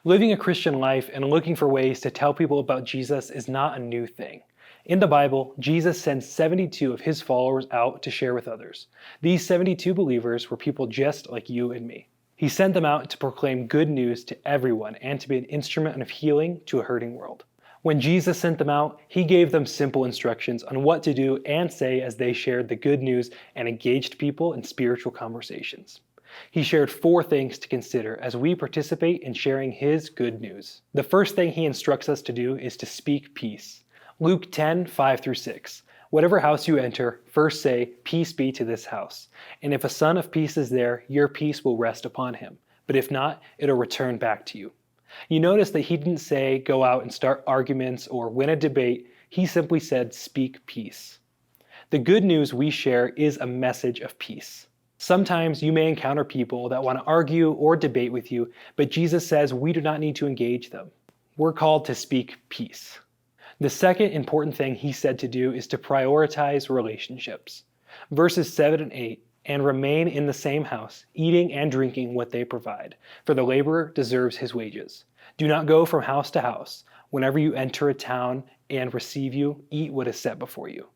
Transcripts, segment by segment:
Living a Christian life and looking for ways to tell people about Jesus is not a new thing. In the Bible, Jesus sends 72 of his followers out to share with others. These 72 believers were people just like you and me. He sent them out to proclaim good news to everyone and to be an instrument of healing to a hurting world. When Jesus sent them out, he gave them simple instructions on what to do and say as they shared the good news and engaged people in spiritual conversations. He shared 4 things to consider as we participate in sharing his good news. The first thing he instructs us to do is to speak peace. Luke 10:5-6. Whatever house you enter, first say, "Peace be to this house." And if a son of peace is there, your peace will rest upon him. But if not, it'll return back to you. You notice that he didn't say, go out and start arguments or win a debate. He simply said, speak peace. The good news we share is a message of peace. Sometimes you may encounter people that want to argue or debate with you, but Jesus says we do not need to engage them. We're called to speak peace. The second important thing he said to do is to prioritize relationships. Verses 7 and 8, and remain in the same house, eating and drinking what they provide, for the laborer deserves his wages. Do not go from house to house. Whenever you enter a town and receive you, eat what is set before you.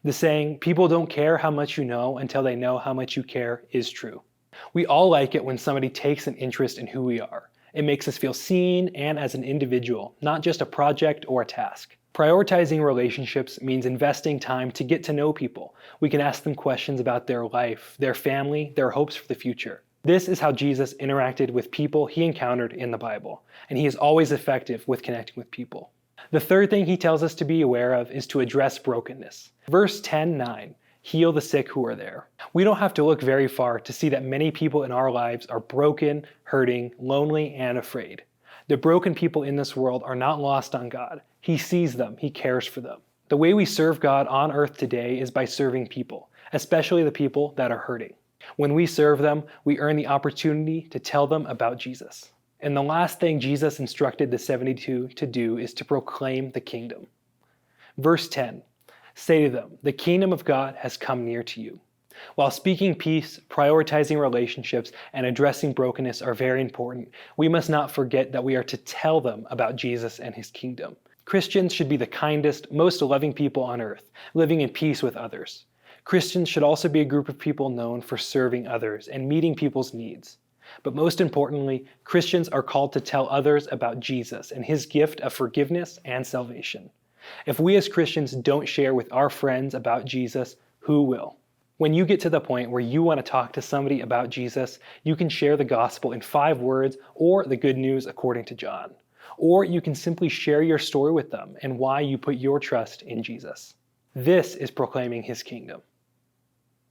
The saying, people don't care how much you know until they know how much you care, is true. We all like it when somebody takes an interest in who we are. It makes us feel seen and as an individual, not just a project or a task. Prioritizing relationships means investing time to get to know people. We can ask them questions about their life, their family, their hopes for the future. This is how Jesus interacted with people he encountered in the Bible, and he is always effective with connecting with people. The third thing he tells us to be aware of is to address brokenness. Verse 10:9, heal the sick who are there. We don't have to look very far to see that many people in our lives are broken, hurting, lonely, and afraid. The broken people in this world are not lost on God. He sees them, he cares for them. The way we serve God on earth today is by serving people, especially the people that are hurting. When we serve them, we earn the opportunity to tell them about Jesus. And the last thing Jesus instructed the 72 to do is to proclaim the kingdom. Verse 10, say to them, the kingdom of God has come near to you. While speaking peace, prioritizing relationships, and addressing brokenness are very important, we must not forget that we are to tell them about Jesus and his kingdom. Christians should be the kindest, most loving people on earth, living in peace with others. Christians should also be a group of people known for serving others and meeting people's needs. But most importantly, Christians are called to tell others about Jesus and his gift of forgiveness and salvation. If we as Christians don't share with our friends about Jesus, who will? When you get to the point where you want to talk to somebody about Jesus, you can share the gospel in 5 words or the good news according to John. Or you can simply share your story with them and why you put your trust in Jesus. This is proclaiming his kingdom.